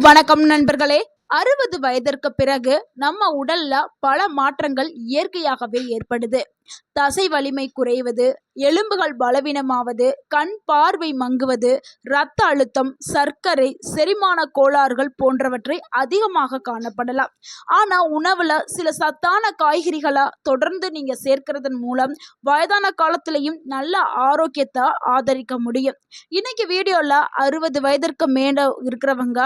வணக்கம் நண்பர்களே. 60 வயதிற்கு பிறகு நம்ம உடல்ல பல மாற்றங்கள் இயற்கையாகவே ஏற்படுது. தசை வலிமை குறைவது, எலும்புகள் பலவீனமாவது, கண் பார்வை மங்குவது, இரத்த அழுத்தம், சர்க்கரை, செரிமான கோளாறுகள் போன்றவற்றை அதிகமாக காணப்படலாம். ஆனா உணவுல சில சத்தான காய்கறிகளை தொடர்ந்து நீங்க சேர்க்கிறதன் மூலம் வயதான காலத்திலையும் நல்ல ஆரோக்கியத்தை ஆதரிக்க முடியும். இன்னைக்கு வீடியோல 60 வயதிற்கு மேல இருக்கிறவங்க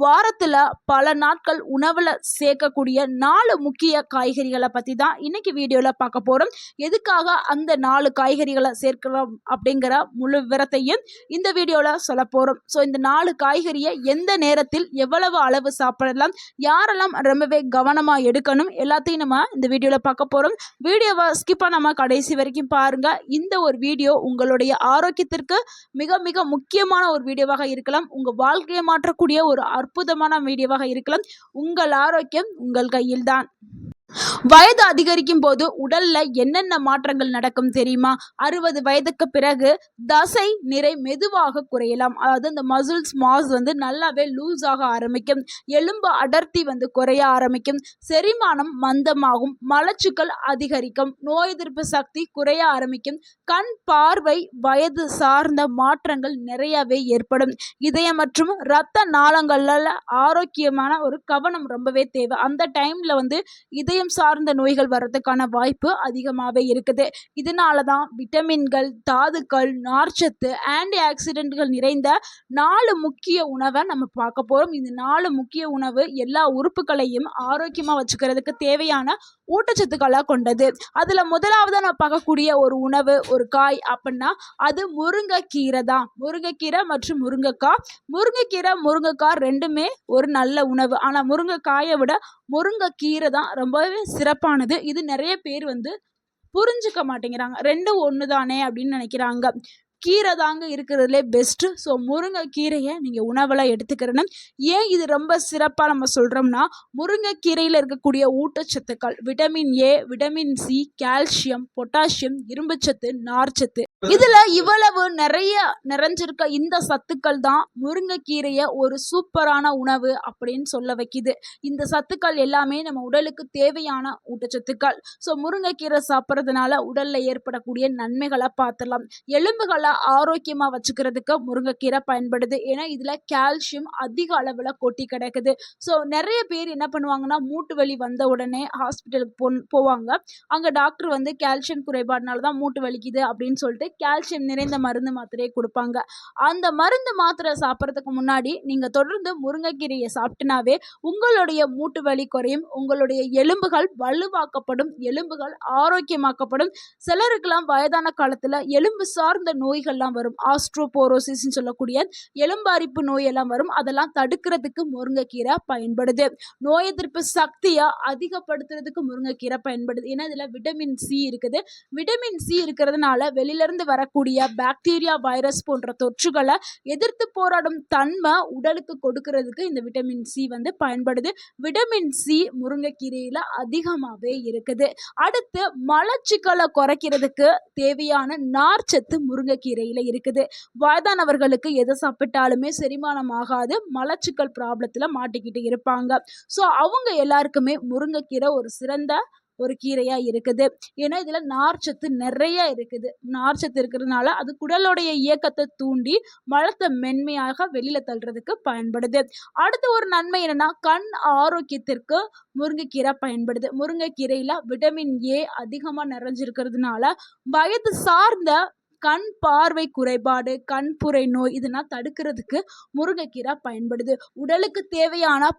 வாரத்துல பல நாட்கள் உணவுல சேர்க்கக்கூடிய 4 முக்கிய காய்கறிகளை பத்தி தான் இன்னைக்கு வீடியோல பார்க்க போறோம். எதுக்காக அந்த 4 காய்கறிகளை சேர்க்கலாம் அப்படிங்கிற முழு விவரத்தையும் இந்த வீடியோல சொல்ல போறோம். ஸோ இந்த 4 காய்கறியை எந்த நேரத்தில் எவ்வளவு அளவு சாப்பிடலாம், யாரெல்லாம் ரொம்பவே கவனமா எடுக்கணும், எல்லாத்தையும் நம்ம இந்த வீடியோல பார்க்க போறோம். வீடியோவை ஸ்கிப் பண்ணாம கடைசி வரைக்கும் பாருங்க. இந்த ஒரு வீடியோ உங்களுடைய ஆரோக்கியத்திற்கு மிக மிக முக்கியமான ஒரு வீடியோவாக இருக்கலாம். உங்க வாழ்க்கையை மாற்றக்கூடிய ஒரு அற்புதமான வீடியோவாக இருக்கலாம். உங்கள் ஆரோக்கியம் உங்கள் கையில்தான். வயது அதிகரிக்கும் போது உடல்ல என்னென்ன மாற்றங்கள் நடக்கும் தெரியுமா? 60 வயதுக்கு பிறகு தசை நிறை மெதுவாக குறையலாம். அதாவது இந்த மசில்ஸ் மாஸ் நல்லாவே லூஸ் ஆக ஆரம்பிக்கும். எலும்பு அடர்த்தி குறைய ஆரம்பிக்கும். செரிமானம் மந்தமாகும். மலச்சிக்கல் அதிகரிக்கும். நோய் எதிர்ப்பு சக்தி குறைய ஆரம்பிக்கும். கண் பார்வை வயது சார்ந்த மாற்றங்கள் நிறையவே ஏற்படும். இதயம் மற்றும் இரத்த நாளங்கள்ல ஆரோக்கியமான ஒரு கவனம் ரொம்பவே தேவை. அந்த டைம்ல இதயம் சார்ந்த நோய்கள் வர்றதுக்கான வாய்ப்பு அதிகமாகவே இருக்குது. இதனால தான் விட்டமின்கள், தாதுக்கள், நார்ச்சத்து, ஆன்டி ஆக்சிடென்ட்கள் நிறைந்த 4 முக்கிய உணவை நம்ம பார்க்க போறோம். இந்த 4 முக்கிய உணவு எல்லா உறுப்புகளையும் ஆரோக்கியமா வச்சுக்கிறதுக்கு தேவையான ஊட்டச்சத்துக்களை கொண்டது. அதுல முதலாவது நம்ம பார்க்கக்கூடிய ஒரு உணவு, ஒரு காய் அப்படின்னா அது முருங்கைக்கீரை தான். முருங்கைக்கீரை மற்றும் முருங்கைக்காய். முருங்கைக்காய் ரெண்டுமே ஒரு நல்ல உணவு. ஆனா முருங்கைக்காயை விட முருங்கைக்கீரை தான் ரொம்பவே சிறப்பானது. இது நிறைய பேர் புரிஞ்சுக்க மாட்டேங்கிறாங்க. ரெண்டும் ஒன்று தானே அப்படின்னு நினைக்கிறாங்க. கீரை தாங்க இருக்கிறதுலே பெஸ்ட்டு. ஸோ முருங்கைக்கீரையை நீங்கள் உணவில் எடுத்துக்கிறணும். ஏன் இது ரொம்ப சிறப்பாக நம்ம சொல்கிறோம்னா, முருங்கைக்கீரையில் இருக்கக்கூடிய ஊட்டச்சத்துக்கள் vitamin A, vitamin C, calcium, potassium, இரும்புச்சத்து, நார்ச்சத்து, இதில் இவ்வளவு நிறைஞ்சிருக்க இந்த சத்துக்கள் தான் முருங்கைக்கீரையை ஒரு சூப்பரான உணவு அப்படின்னு சொல்ல வைக்குது. இந்த சத்துக்கள் எல்லாமே நம்ம உடலுக்கு தேவையான ஊட்டச்சத்துக்கள். ஸோ முருங்கைக்கீரை சாப்பிட்றதுனால உடலில் ஏற்படக்கூடிய நன்மைகளை பார்த்துடலாம். எலும்புகளை ஆரோக்கியமாக வச்சுக்கிறதுக்கு முருங்கைக்கீரை பயன்படுது. ஏன்னா இதில் கால்சியம் அதிக அளவில் கொட்டி கிடக்குது. ஸோ நிறைய பேர் என்ன பண்ணுவாங்கன்னா, மூட்டு வலி வந்த உடனே ஹாஸ்பிட்டலுக்கு போவாங்க. அங்கே டாக்டர் கால்சியம் குறைபாடுனால தான் மூட்டு வலிக்குது அப்படின்னு சொல்லிட்டு கால்சியம் நிறைந்த மருந்து மாத்திரையை கொடுப்பாங்க. அந்த மருந்து மாத்திரை சாப்பிட்றதுக்கு முன்னாடி நீங்கள் தொடர்ந்து முருங்கைக்கீரையை சாப்பிட்டுனாவே உங்களுடைய மூட்டு வலி குறையும். உங்களுடைய எலும்புகள் வலுவாக்கப்படும். எலும்புகள் ஆரோக்கியமாக்கப்படும். சிலருக்கெல்லாம் வயதான காலத்தில் எலும்பு சார்ந்த நோய்கள்லாம் வரும். ஆஸ்ட்ரோபோரோசிஸ்ன்னு சொல்லக்கூடிய எலும்பாரிப்பு நோயெல்லாம் வரும். அதெல்லாம் தடுக்கிறதுக்கு முருங்கைக்கீரை பயன்படுது. நோய் எதிர்ப்பு சக்தியை அதிகப்படுத்துறதுக்கு முருங்கைக்கீரை பயன்படுது. ஏன்னா இதில் விட்டமின் சி இருக்குது. விட்டமின் சி இருக்கிறதுனால வெளியிலிருந்து வரக்கூடிய பாக்டீரியா, வைரஸ் போன்ற தொற்றுகளை எதிர்த்து போராடும் தன்மை உடலுக்கு கொடுக்கறதுக்கு இந்த விட்டமின் சி பயன்படுது. விட்டமின் சி முருங்கைக்கீரையில் அதிகமாகவே இருக்குது. அடுத்து மலச்சிக்கலை குறைக்கிறதுக்கு தேவையான நார்ச்சத்து முருங்கைக்கீரையில் இருக்குது. வயதானவர்களுக்கு எதை சாப்பிட்டாலுமே செரிமானம் ஆகாது. மலச்சிக்கல் ப்ராப்ளத்தில் மாட்டிக்கிட்டு இருப்பாங்க. ஸோ அவங்க எல்லாருக்குமே முருங்கைக்கீரை ஒரு சிறந்த ஒரு கீரையாக இருக்குது. ஏன்னா இதில் நார்ச்சத்து நிறைய இருக்குது. நார்ச்சத்து இருக்கிறதுனால அது குடலுடைய இயக்கத்தை தூண்டி மலத்தை மென்மையாக வெளியில் தள்ளுறதுக்கு பயன்படுது. அடுத்த ஒரு நன்மை என்னன்னா, கண் ஆரோக்கியத்திற்கு முருங்கைக்கீரை பயன்படுது. முருங்கைக்கீரையில் விட்டமின் ஏ அதிகமாக நிறைஞ்சிருக்கிறதுனால வயது சார்ந்த கண் பார்வை குறைபாடு, கண்புரை நோய் இதெல்லாம் தடுக்கிறதுக்கு முருங்கைக்கீரை பயன்படுது. உடலுக்கு தேவையான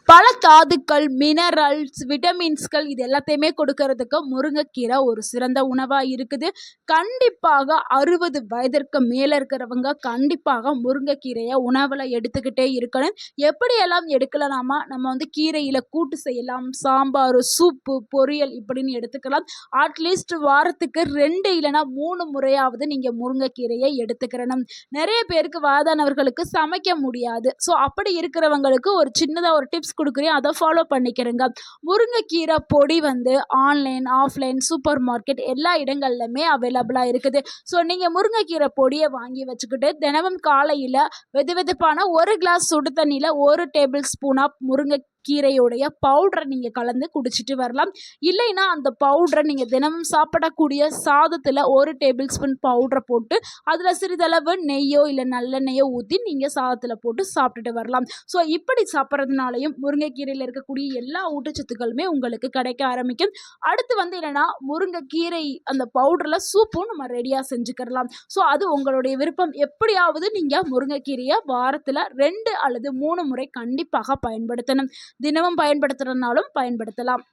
பல தாதுக்கள், மினரல்ஸ், விட்டமின்ஸ்கள் இது எல்லாத்தையுமே கொடுக்கறதுக்கு முருங்கைக்கீரை ஒரு சிறந்த உணவாக இருக்குது. கண்டிப்பாக 60 வயதிற்கு மேலே இருக்கிறவங்க கண்டிப்பாக முருங்கைக்கீரையை உணவில் எடுத்துக்கிட்டே இருக்கணும். எப்படியெல்லாம் எடுக்கலாமா? நம்ம கீரையில் கூட்டு செய்யலாம், சாம்பார், சூப்பு, பொரியல் இப்படின்னு எடுத்துக்கலாம். அட்லீஸ்ட் வாரத்துக்கு 2 இல்லைனா 3 முறையாவது நீங்கள் முருங்கைக்கீரையை எடுத்துக்கிறணும். நிறைய பேருக்கு வயதானவர்களுக்கு சமைக்க முடியாது. ஸோ அப்படி இருக்கிறவங்களுக்கு ஒரு சின்னதாக ஒரு டிப்ஸ் டிப்ஸ் கொடுக்குறேன், அதை ஃபாலோ பண்ணிக்கிறேங்க. முருங்கைக்கீரை பொடி வந்து ஆன்லைன், ஆஃப்லைன், சூப்பர் மார்க்கெட் எல்லா இடங்கள்லையுமே அவைலபிளாக இருக்குது. ஸோ நீங்கள் முருங்கைக்கீரை பொடியை வாங்கி வச்சுக்கிட்டு தினமும் காலையில் வெதுவெதுப்பான 1 கிளாஸ் சுடு தண்ணியில் 1 டேபிள் ஸ்பூன் ஆஃப் கீரையுடைய பவுடரை நீங்கள் கலந்து குடிச்சிட்டு வரலாம். இல்லைன்னா அந்த பவுடரை நீங்கள் தினமும் சாப்பிடக்கூடிய சாதத்தில் 1 டேபிள் ஸ்பூன் பவுடரை போட்டு அதில் சிறிதளவு நெய்யோ இல்லை நல்லெண்ணெய்யோ ஊற்றி நீங்கள் சாதத்தில் போட்டு சாப்பிட்டுட்டு வரலாம். ஸோ இப்படி சாப்பிட்றதுனாலையும் முருங்கைக்கீரையில் இருக்கக்கூடிய எல்லா ஊட்டச்சத்துக்களுமே உங்களுக்கு கிடைக்க ஆரம்பிக்கும். அடுத்து வந்து என்னென்னா முருங்கைக்கீரை அந்த பவுடரில் சூப்பும் நம்ம ரெடியாக செஞ்சுக்கிறலாம். ஸோ அது உங்களுடைய விருப்பம். எப்படியாவது நீங்கள் முருங்கைக்கீரையை வாரத்தில் 2 அல்லது 3 முறை கண்டிப்பாக பயன்படுத்தணும். தினமும் பயன்படுத்துறதுனாலும் பயன்படுத்தலாம்.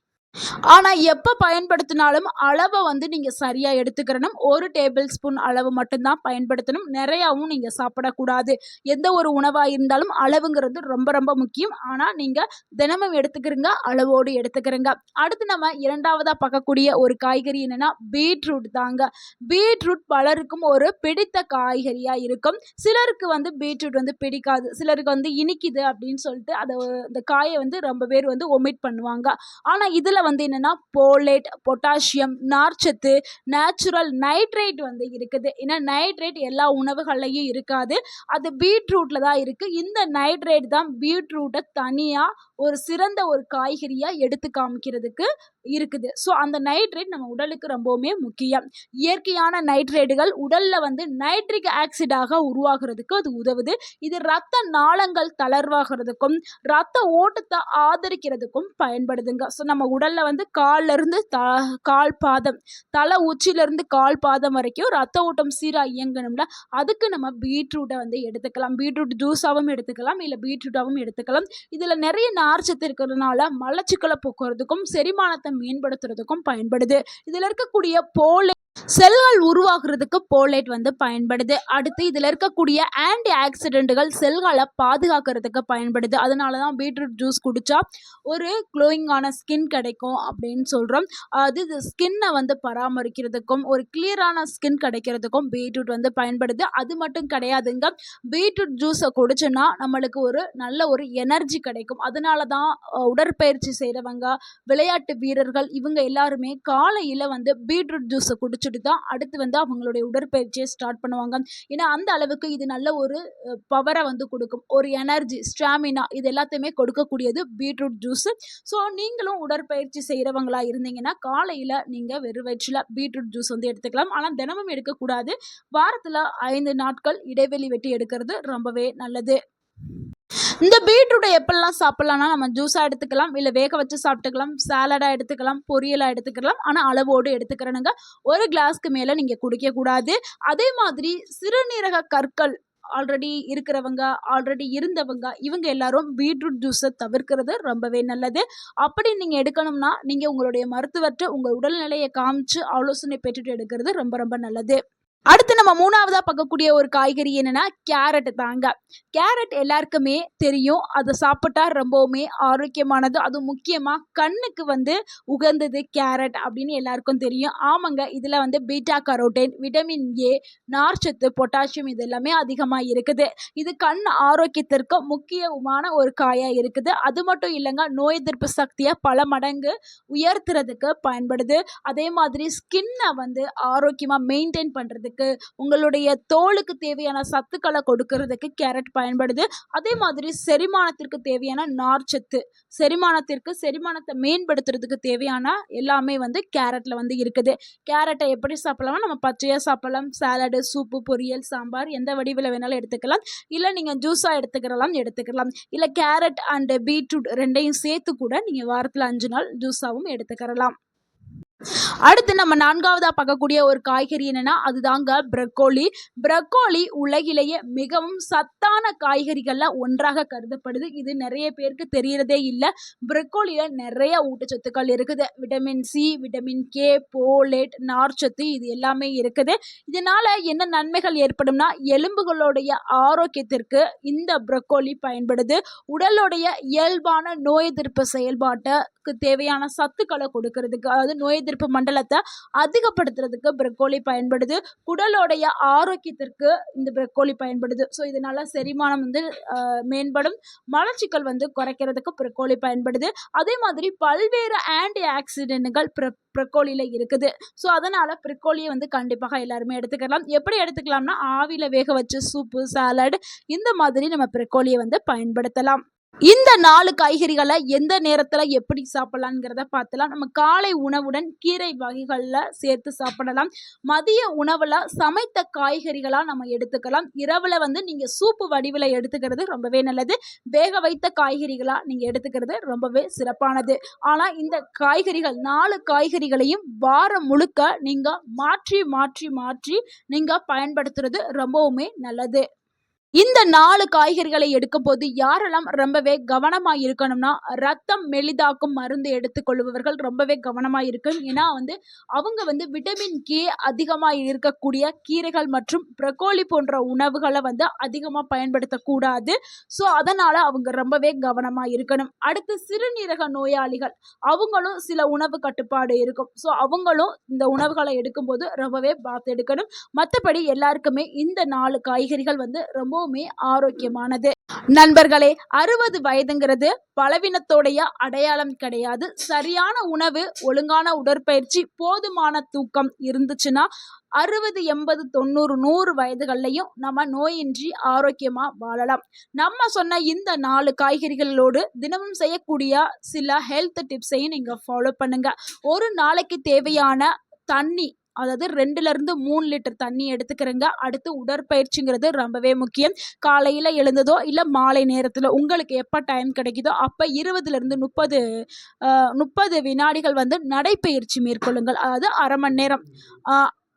ஆனால் எப்போ பயன்படுத்தினாலும் அளவை வந்து நீங்கள் சரியாக எடுத்துக்கிறணும். 1 டேபிள் ஸ்பூன் அளவு மட்டும்தான் பயன்படுத்தணும். நிறையாவும் நீங்கள் சாப்பிடக்கூடாது. எந்த ஒரு உணவாக இருந்தாலும் அளவுங்கிறது ரொம்ப ரொம்ப முக்கியம். ஆனால் நீங்கள் தினமும் எடுத்துக்கிறங்க, அளவோடு எடுத்துக்கிறங்க. அடுத்து நம்ம 2வதாக பார்க்கக்கூடிய ஒரு காய்கறி என்னென்னா பீட்ரூட் தாங்க. பீட்ரூட் பலருக்கும் ஒரு பிடித்த காய்கறியாக இருக்கும். சிலருக்கு வந்து பீட்ரூட் வந்து பிடிக்காது, சிலருக்கு வந்து இனிக்குது அப்படின்னு சொல்லிட்டு அந்த காயை வந்து ரொம்ப பேர் வந்து ஒமிட் பண்ணுவாங்க. ஆனால் இதில் வந்து என்னன்னா போலேட், பொட்டாசியம், நார்ச்சத்து, நேச்சுரல் நைட்ரேட் வந்து இருக்குது. ஏன்னா நைட்ரேட் எல்லா உணவுகள்லையும் இருக்காது, அது பீட்ரூட்ல தான் இருக்கு. இந்த நைட்ரேட் தான் பீட்ரூட்டை தனியா ஒரு சிறந்த ஒரு காய்கறியா எடுத்து காமிக்கிறதுக்கு இருக்குது. ஸோ அந்த நைட்ரேட் நம்ம உடலுக்கு ரொம்பவுமே முக்கியம். இயற்கையான நைட்ரேட்டுகள் உடல்ல வந்து நைட்ரிக் ஆக்சிடாக உருவாகிறதுக்கு அது உதவுது. இது இரத்த நாளங்கள் தளர்வாகிறதுக்கும் இரத்த ஓட்டத்தை ஆதரிக்கிறதுக்கும் பயன்படுதுங்க. ஸோ நம்ம உடல்ல வந்து கால்ல இருந்து கால் பாதம், தலை உச்சியிலிருந்து கால் பாதம் வரைக்கும் ரத்த ஓட்டம் சீராக இயங்கணும்ல, அதுக்கு நம்ம பீட்ரூட்டை வந்து எடுத்துக்கலாம். பீட்ரூட் ஜூஸாகவும் எடுத்துக்கலாம், இல்லை பீட்ரூட்டாகவும் எடுத்துக்கலாம். இதில் நிறைய நார்ச்சத்து இருக்கிறதுனால மலச்சிக்கலை போக்குறதுக்கும் செரிமானத்தை மேம்படுத்துறதுக்கும் பயன்படுது. இதில் இருக்கக்கூடிய செல்கள் உருவாக்குறதுக்கு போலேட் வந்து பயன்படுது. அடுத்து இதில் இருக்கக்கூடிய ஆன்டி ஆக்சிடென்ட்டுகள் செல்களை பாதுகாக்கிறதுக்கு பயன்படுது. அதனால தான் பீட்ரூட் ஜூஸ் குடித்தா ஒரு க்ளோயிங்கான ஸ்கின் கிடைக்கும் அப்படின்னு சொல்கிறோம். அது ஸ்கின்னை வந்து பராமரிக்கிறதுக்கும் ஒரு கிளியரான ஸ்கின் கிடைக்கிறதுக்கும் பீட்ரூட் வந்து பயன்படுது. அது மட்டும் கிடையாதுங்க, பீட்ரூட் ஜூஸை குடிச்சோன்னா நம்மளுக்கு ஒரு நல்ல ஒரு எனர்ஜி கிடைக்கும். அதனால தான் உடற்பயிற்சி செய்கிறவங்க, விளையாட்டு வீரர்கள் இவங்க எல்லாருமே காலையில் வந்து பீட்ரூட் ஜூஸை குடிச்சிட்டு தான் அடுத்து வந்து அவங்களுடைய உடற்பயிற்சியை ஸ்டார்ட் பண்ணுவாங்க. ஏன்னா அந்த அளவுக்கு இது நல்ல ஒரு பவரை வந்து கொடுக்கும், ஒரு எனர்ஜி, ஸ்டாமினா இது எல்லாத்தையுமே கொடுக்கக்கூடியது பீட்ரூட் ஜூஸ். ஸோ நீங்களும் உடற்பயிற்சி செய்கிறவங்களா இருந்தீங்கன்னா காலையில் நீங்கள் வெறும் வயிற்றில் பீட்ரூட் ஜூஸ் வந்து எடுத்துக்கலாம். ஆனால் தினமும் எடுக்கக்கூடாது. வாரத்தில் 5 நாட்கள் இடைவெளி வெட்டி எடுக்கிறது ரொம்பவே நல்லது. இந்த பீட்ரூட்டை எப்பெல்லாம் சாப்பிட்லாம்னா நம்ம ஜூஸாக எடுத்துக்கலாம், இல்லை வேக வச்சு சாப்பிட்டுக்கலாம், சாலடாக எடுத்துக்கலாம், பொரியலாக எடுத்துக்கலாம். ஆனால் அளவோடு எடுத்துக்கிறனுங்க. 1 கிளாஸ்க்கு மேலே நீங்கள் குடிக்கக்கூடாது. அதே மாதிரி சிறுநீரக கற்கள் ஆல்ரெடி இருக்கிறவங்க, ஆல்ரெடி இருந்தவங்க இவங்க எல்லாரும் பீட்ரூட் ஜூஸை தவிர்க்கிறது ரொம்பவே நல்லது. அப்படி நீங்கள் எடுக்கணும்னா நீங்கள் உங்களுடைய மருத்துவர்கிட்ட உங்கள் உடல்நிலையை காமிச்சு ஆலோசனை பெற்றுட்டு எடுக்கிறது ரொம்ப ரொம்ப நல்லது. அடுத்து நம்ம 3வதாக பார்க்கக்கூடிய ஒரு காய்கறி என்னன்னா கேரட் தாங்க. கேரட் எல்லாருக்குமே தெரியும், அதை சாப்பிட்டா ரொம்பவுமே ஆரோக்கியமானது. அதுவும் முக்கியமாக கண்ணுக்கு வந்து உகந்தது கேரட் அப்படின்னு எல்லாருக்கும் தெரியும். ஆமாங்க, இதில் வந்து பீட்டா கரோட்டின், விட்டமின் ஏ, நார்ச்சத்து, பொட்டாசியம் இது எல்லாமே அதிகமாக இருக்குது. இது கண் ஆரோக்கியத்திற்கு முக்கியமான ஒரு காயாக இருக்குது. அது மட்டும் இல்லைங்க, நோய் எதிர்ப்பு சக்தியை பல மடங்கு உயர்த்துறதுக்கு பயன்படுது. அதே மாதிரி ஸ்கின்னை வந்து ஆரோக்கியமாக மெயின்டைன் பண்ணுறதுக்கு, உங்களுடைய தோலுக்கு தேவையான சத்துக்களை கொடுக்கறதுக்கு கேரட் பயன்படுது. அதே மாதிரி செரிமானத்திற்கு தேவையான நார்ச்சத்து, செரிமானத்தை மேம்படுத்துறதுக்கு தேவையான எல்லாமே வந்து கேரட்ல வந்து இருக்குது. கேரட்டை எப்படி சாப்பிடலாம்? நம்ம பச்சையாக சாப்பிடலாம், சாலடு, சூப்பு, பொரியல், சாம்பார் எந்த வடிவில் வேணாலும் எடுத்துக்கலாம். இல்லை நீங்கள் ஜூஸாக எடுத்துக்கலாம். இல்லை கேரட் அண்ட் பீட்ரூட் 2ஐயும் சேர்த்து கூட நீங்கள் வாரத்தில் 5 நாள் ஜூஸாகவும் எடுத்துக்கிறலாம். அடுத்து நம்ம 4வதாக பார்க்கக்கூடிய ஒரு காய்கறி என்னன்னா அதுதாங்க ப்ரக்கோலி. ப்ரக்கோலி உலகிலேயே மிகவும் சத்தான காய்கறிகள்ல ஒன்றாக கருதப்படுது. இது நிறைய பேருக்கு தெரியறதே இல்லை. ப்ரக்கோலியில நிறைய ஊட்டச்சத்துக்கள் இருக்குது. Vitamin C, vitamin K, folate, நார்ச்சத்து இது எல்லாமே இருக்குது. இதனால என்ன நன்மைகள் ஏற்படும்னா எலும்புகளுடைய ஆரோக்கியத்திற்கு இந்த ப்ரக்கோலி பயன்படுது. உடலுடைய இயல்பான நோய் எதிர்ப்பு செயல்பாட்டுக்கு தேவையான சத்துக்களை கொடுக்கறதுக்கு, அதாவது நோய் எதிர்ப்பு மண்டலத்தை அதிகப்படுத்துறதுக்கு ப்ரக்கோலி பயன்படுது. குடலோடைய ஆரோக்கியத்திற்கு இந்த ப்ரக்கோலி பயன்படுது. ஸோ இதனால செரிமானம் வந்து மேம்படும். மலச்சிக்கல் வந்து குறைக்கிறதுக்கு ப்ரக்கோலி பயன்படுது. அதே மாதிரி பல்வேறு ஆன்டி ஆக்சிடென்ட்கள் ப்ரக்கோலியில் இருக்குது. ஸோ அதனால் ப்ரக்கோலியை வந்து கண்டிப்பாக எல்லாருமே எடுத்துக்கலாம். எப்படி எடுத்துக்கலாம்னா ஆவியில் வேக வச்சு சூப்பு, சாலட் இந்த மாதிரி நம்ம ப்ரக்கோலியை வந்து பயன்படுத்தலாம். இந்த 4 காய்கறிகளை எந்த நேரத்தில் எப்படி சாப்பிடலாங்கிறத பார்த்துலாம். நம்ம காலை உணவுடன் கீரை வகைகளில் சேர்த்து சாப்பிடலாம். மதிய உணவில் சமைத்த காய்கறிகளாக நம்ம எடுத்துக்கலாம். இரவில் வந்து நீங்கள் சூப்பு வடிவில் எடுத்துக்கிறது ரொம்பவே நல்லது. வேக வைத்த காய்கறிகளாக நீங்கள் எடுத்துக்கிறது ரொம்பவே சிறப்பானது. ஆனால் இந்த காய்கறிகள் 4 காய்கறிகளையும் வாரம் முழுக்க நீங்கள் மாற்றி மாற்றி மாற்றி நீங்கள் பயன்படுத்துறது ரொம்பவுமே நல்லது. இந்த 4 காய்கறிகளை எடுக்கும்போது யாரெல்லாம் ரொம்பவே கவனமா இருக்கணும்னா, ரத்தம் மெலிதாக்கும் மருந்து எடுத்துக்கொள்பவர்கள் ரொம்பவே கவனமா இருக்கணும். ஏன்னா வந்து அவங்க வந்து விட்டமின் கே அதிகமா இருக்கக்கூடிய கீரைகள் மற்றும் ப்ரக்கோலி போன்ற உணவுகளை வந்து அதிகமா பயன்படுத்தக்கூடாது. ஸோ அதனால அவங்க ரொம்பவே கவனமா இருக்கணும். அடுத்து சிறுநீரக நோயாளிகள் அவங்களும் சில உணவு கட்டுப்பாடு இருக்கும். ஸோ அவங்களும் இந்த உணவுகளை எடுக்கும்போது ரொம்பவே பார்த்து எடுக்கணும். மற்றபடி எல்லாருக்குமே இந்த 4 காய்கறிகள் வந்து ரொம்பவுமே ஆரோக்கியமானது. நண்பர்களே, 60 வயதுங்கிறது பலவீனத்தோடைய அடையாளம் கிடையாது. சரியான உணவு, ஒழுங்கான உடற்பயிற்சி, போதுமான தூக்கம் இருந்துச்சுன்னா 60, 80, 90, 100 வயதுகள்லையும் நம்ம நோயின்றி ஆரோக்கியமா வாழலாம். நம்ம சொன்ன இந்த 4 காய்கறிகளோடு தினமும் செய்யக்கூடிய சில ஹெல்த் டிப்ஸையும் நீங்க ஃபாலோ பண்ணுங்க. ஒரு நாளைக்கு தேவையான தண்ணி, அதாவது 2லிருந்து 3 லிட்டர் தண்ணி எடுத்துக்கிறங்க. அடுத்து உடற்பயிற்சிங்கிறது ரொம்பவே முக்கியம். காலையில் எழுந்ததோ இல்லை மாலை நேரத்தில் உங்களுக்கு எப்போ டைம் கிடைக்குதோ அப்போ 20லிருந்து 30 வினாடிகள் வந்து நடைப்பயிற்சி மேற்கொள்ளுங்கள். அதாவது அரை மணி நேரம்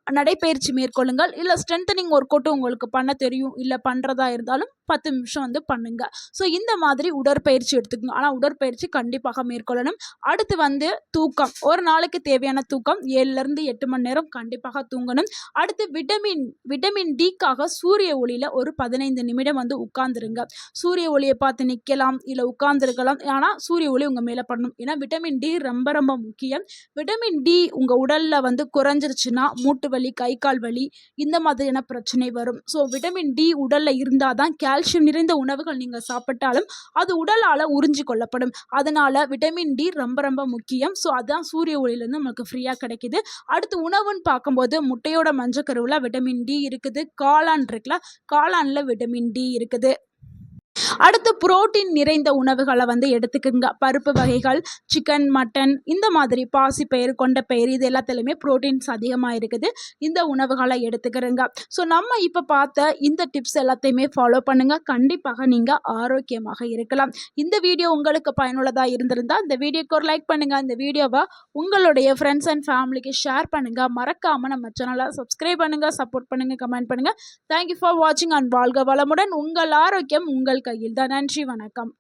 நடைப்பயிற்சி மேற்கொள்ளுங்கள். இல்லை ஸ்ட்ரென்தனிங் ஒர்க் அவுட்டும் உங்களுக்கு பண்ண தெரியும், இல்லை பண்ணுறதா இருந்தாலும் 10 நிமிஷம் வந்து பண்ணுங்க. ஸோ இந்த மாதிரி உடற்பயிற்சி எடுத்துக்கோங்க. ஆனால் உடற்பயிற்சி கண்டிப்பாக மேற்கொள்ளணும். அடுத்து வந்து தூக்கம். ஒரு நாளைக்கு தேவையான தூக்கம் 7லிருந்து 8 மணி நேரம் கண்டிப்பாக தூங்கணும். அடுத்து விட்டமின் டிக்காக சூரிய ஒளியில் ஒரு 15 நிமிடம் வந்து உட்கார்ந்துருங்க. சூரிய ஒளியை பார்த்து நிற்கலாம், இல்லை உட்கார்ந்துருக்கலாம். ஆனால் சூரிய ஒளி உங்கள் மேலே பண்ணணும். ஏன்னா விட்டமின் டி ரொம்ப ரொம்ப முக்கியம். விட்டமின் டி உங்கள் உடலில் வந்து குறைஞ்சிருச்சுன்னா மூட்டு வலி, கை கால் வலி இந்த மாதிரியான பிரச்சனை வரும். ஸோ விட்டமின் டி உடலில் இருந்தால் தான் கால்சியம் நிறைந்த உணவுகள் நீங்கள் சாப்பிட்டாலும் அது உடலால் உறிஞ்சி கொள்ளப்படும். அதனால் விட்டமின் டி ரொம்ப ரொம்ப முக்கியம். ஸோ அதுதான் சூரிய ஒளியிலேருந்து நமக்கு ஃப்ரீயாக கிடைக்கிது. அடுத்து உணவுன்னு பார்க்கும்போது முட்டையோட மஞ்சக்கருவில் விட்டமின் டி இருக்குது. காளான் இருக்குல்ல, காளானில் விட்டமின் டி இருக்குது. அடுத்து புரோட்டீன் நிறைந்த உணவுகளை வந்து எடுத்துக்குங்க. பருப்பு வகைகள், சிக்கன், மட்டன் இந்த மாதிரி பாசிப்பயிறு, கொண்டைப்பயிறு இது எல்லாத்துலேயுமே புரோட்டீன்ஸ் அதிகமாக இருக்குது. இந்த உணவுகளை எடுத்துக்கிறங்க. ஸோ நம்ம இப்போ பார்த்த இந்த டிப்ஸ் எல்லாத்தையுமே ஃபாலோ பண்ணுங்கள். கண்டிப்பாக நீங்கள் ஆரோக்கியமாக இருக்கலாம். இந்த வீடியோ உங்களுக்கு பயனுள்ளதாக இருந்திருந்தால் இந்த வீடியோக்கு ஒரு லைக் பண்ணுங்கள். இந்த வீடியோவை உங்களுடைய ஃப்ரெண்ட்ஸ் அண்ட் ஃபேமிலிக்கு ஷேர் பண்ணுங்கள். மறக்காமல் நம்ம சேனலை சப்ஸ்கிரைப் பண்ணுங்கள், சப்போர்ட் பண்ணுங்கள், கமெண்ட் பண்ணுங்கள். தேங்க்யூ ஃபார் வாட்சிங் அண்ட் வாழ்க வளமுடன். உங்கள் ஆரோக்கியம் உங்கள் கையில் தான். நன்றி, வணக்கம்.